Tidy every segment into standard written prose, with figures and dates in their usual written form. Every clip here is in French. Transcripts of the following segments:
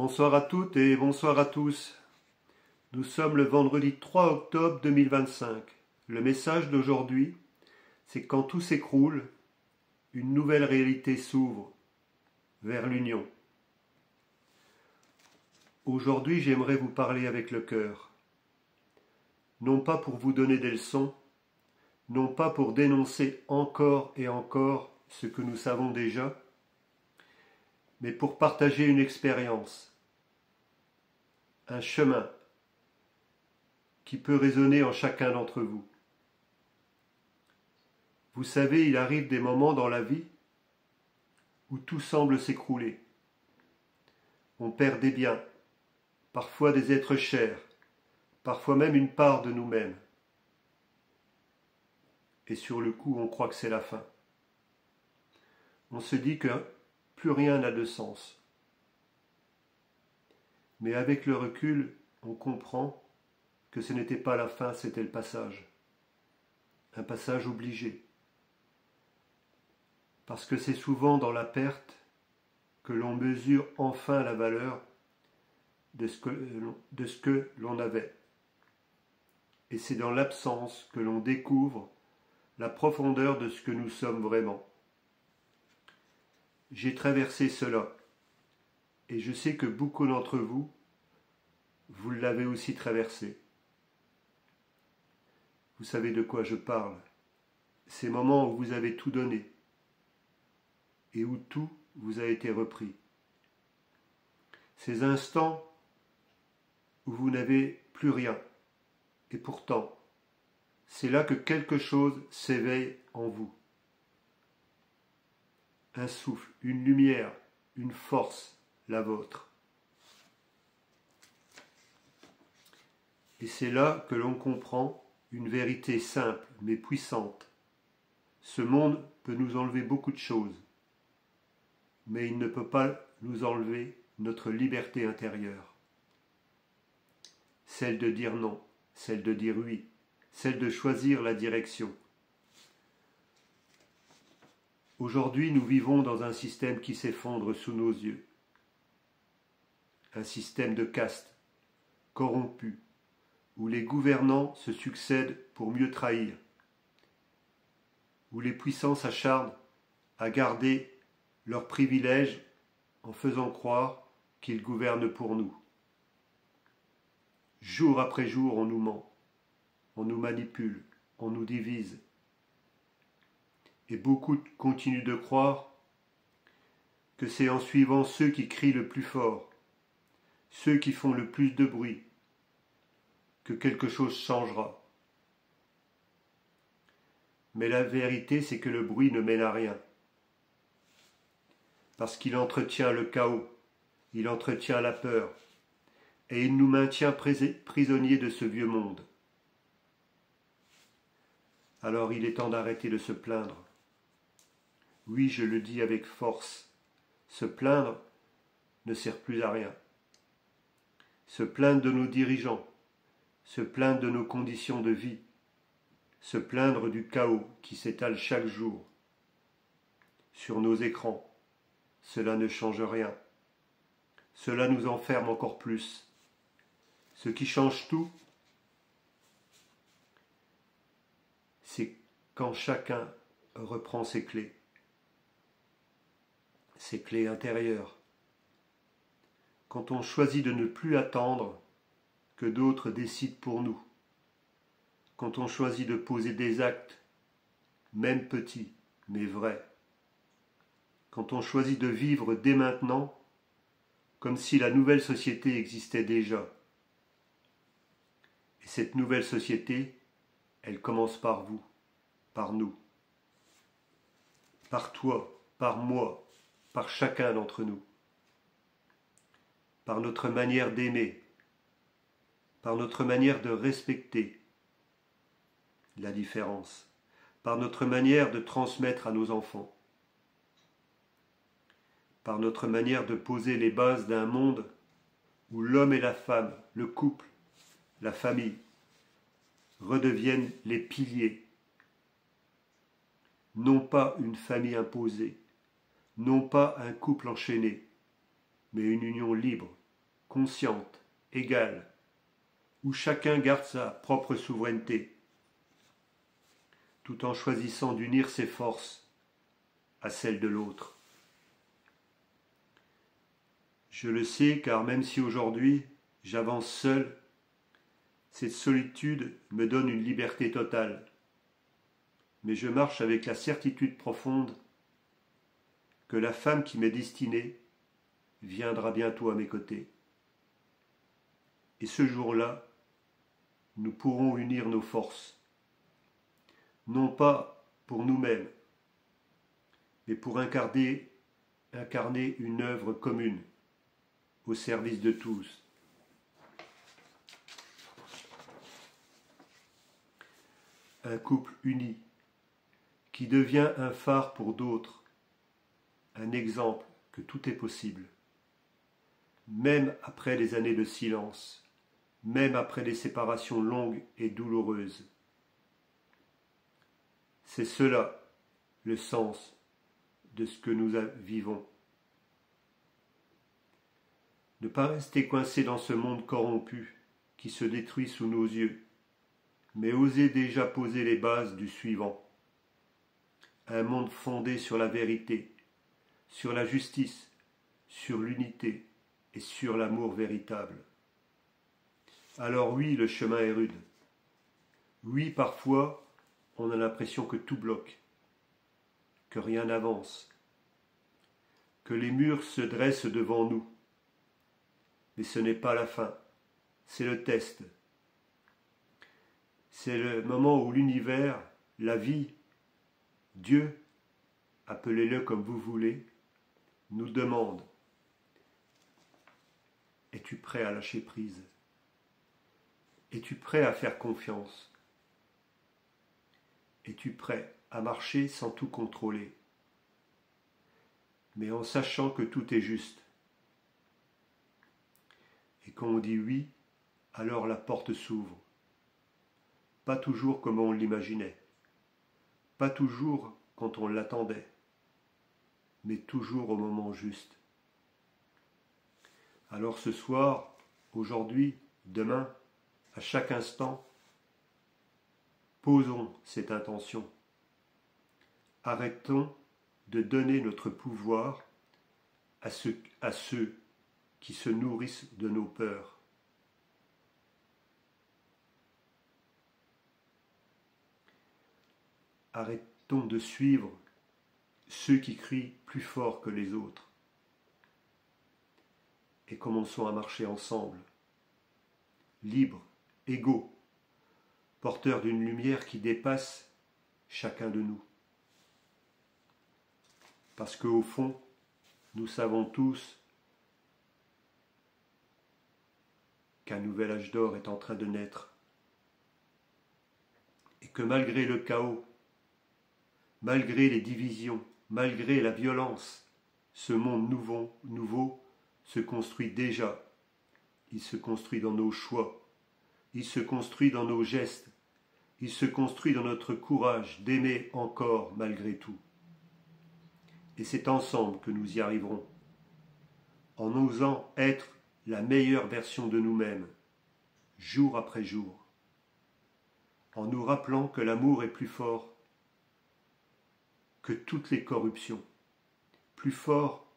Bonsoir à toutes et bonsoir à tous. Nous sommes le vendredi 3 octobre 2025. Le message d'aujourd'hui, c'est que quand tout s'écroule, une nouvelle réalité s'ouvre vers l'union. Aujourd'hui, j'aimerais vous parler avec le cœur. Non pas pour vous donner des leçons, non pas pour dénoncer encore et encore ce que nous savons déjà, mais pour partager une expérience, un chemin qui peut résonner en chacun d'entre vous. Vous savez, il arrive des moments dans la vie où tout semble s'écrouler. On perd des biens, parfois des êtres chers, parfois même une part de nous-mêmes. Et sur le coup, on croit que c'est la fin. On se dit que plus rien n'a de sens. Mais avec le recul, on comprend que ce n'était pas la fin, c'était le passage. Un passage obligé. Parce que c'est souvent dans la perte que l'on mesure enfin la valeur de ce que l'on avait. Et c'est dans l'absence que l'on découvre la profondeur de ce que nous sommes vraiment. J'ai traversé cela, et je sais que beaucoup d'entre vous, vous l'avez aussi traversé. Vous savez de quoi je parle. Ces moments où vous avez tout donné, et où tout vous a été repris. Ces instants où vous n'avez plus rien, et pourtant, c'est là que quelque chose s'éveille en vous. Un souffle, une lumière, une force, la vôtre. Et c'est là que l'on comprend une vérité simple mais puissante. Ce monde peut nous enlever beaucoup de choses, mais il ne peut pas nous enlever notre liberté intérieure. Celle de dire non, celle de dire oui, celle de choisir la direction. Aujourd'hui, nous vivons dans un système qui s'effondre sous nos yeux. Un système de caste, corrompu, où les gouvernants se succèdent pour mieux trahir, où les puissants s'acharnent à garder leurs privilèges en faisant croire qu'ils gouvernent pour nous. Jour après jour, on nous ment, on nous manipule, on nous divise. Et beaucoup continuent de croire que c'est en suivant ceux qui crient le plus fort, ceux qui font le plus de bruit, que quelque chose changera. Mais la vérité, c'est que le bruit ne mène à rien. Parce qu'il entretient le chaos, il entretient la peur, et il nous maintient prisonniers de ce vieux monde. Alors il est temps d'arrêter de se plaindre. Oui, je le dis avec force, se plaindre ne sert plus à rien. Se plaindre de nos dirigeants, se plaindre de nos conditions de vie, se plaindre du chaos qui s'étale chaque jour sur nos écrans, cela ne change rien. Cela nous enferme encore plus. Ce qui change tout, c'est quand chacun reprend ses clés intérieures. Quand on choisit de ne plus attendre que d'autres décident pour nous. Quand on choisit de poser des actes, même petits, mais vrais. Quand on choisit de vivre dès maintenant, comme si la nouvelle société existait déjà. Et cette nouvelle société, elle commence par vous, par nous, par toi, par moi, par chacun d'entre nous, par notre manière d'aimer, par notre manière de respecter la différence, par notre manière de transmettre à nos enfants, par notre manière de poser les bases d'un monde où l'homme et la femme, le couple, la famille, redeviennent les piliers. Non pas une famille imposée, non pas un couple enchaîné, mais une union libre, consciente, égale, où chacun garde sa propre souveraineté, tout en choisissant d'unir ses forces à celles de l'autre. Je le sais car même si aujourd'hui j'avance seul, cette solitude me donne une liberté totale. Mais je marche avec la certitude profonde que la femme qui m'est destinée viendra bientôt à mes côtés. Et ce jour-là, nous pourrons unir nos forces, non pas pour nous-mêmes, mais pour incarner une œuvre commune au service de tous. Un couple uni qui devient un phare pour d'autres, un exemple que tout est possible, même après les années de silence, même après les séparations longues et douloureuses. C'est cela le sens de ce que nous vivons. Ne pas rester coincé dans ce monde corrompu qui se détruit sous nos yeux, mais oser déjà poser les bases du suivant. Un monde fondé sur la vérité, sur la justice, sur l'unité et sur l'amour véritable. Alors oui, le chemin est rude. Oui, parfois, on a l'impression que tout bloque, que rien n'avance, que les murs se dressent devant nous. Mais ce n'est pas la fin, c'est le test. C'est le moment où l'univers, la vie, Dieu, appelez-le comme vous voulez, nous demande: es-tu prêt à lâcher prise? Es-tu prêt à faire confiance? Es-tu prêt à marcher sans tout contrôler, mais en sachant que tout est juste? Et quand on dit oui, alors la porte s'ouvre. Pas toujours comme on l'imaginait, pas toujours quand on l'attendait, mais toujours au moment juste. Alors ce soir, aujourd'hui, demain, à chaque instant, posons cette intention. Arrêtons de donner notre pouvoir à ceux qui se nourrissent de nos peurs. Arrêtons de suivre ceux qui crient plus fort que les autres et commençons à marcher ensemble, libres, égaux, porteurs d'une lumière qui dépasse chacun de nous. Parce qu'au fond, nous savons tous qu'un nouvel âge d'or est en train de naître et que malgré le chaos, malgré les divisions, malgré la violence, ce monde nouveau se construit déjà. Il se construit dans nos choix, il se construit dans nos gestes, il se construit dans notre courage d'aimer encore malgré tout. Et c'est ensemble que nous y arriverons, en osant être la meilleure version de nous-mêmes, jour après jour, en nous rappelant que l'amour est plus fort que toutes les corruptions, plus fort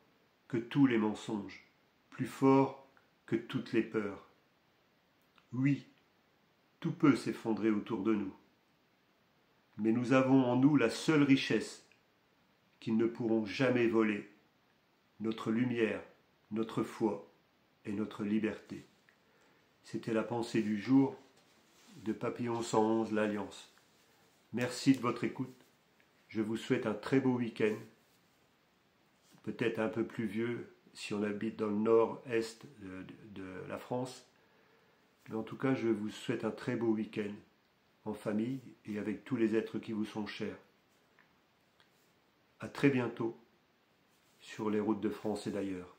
que tous les mensonges, plus fort que toutes les peurs. Oui, tout peut s'effondrer autour de nous, mais nous avons en nous la seule richesse qu'ils ne pourront jamais voler, notre lumière, notre foi et notre liberté. C'était la pensée du jour de Papillon 111, l'Alliance. Merci de votre écoute. Je vous souhaite un très beau week-end, peut-être un peu pluvieux si on habite dans le nord-est de la France. Mais en tout cas, je vous souhaite un très beau week-end en famille et avec tous les êtres qui vous sont chers. À très bientôt sur les routes de France et d'ailleurs.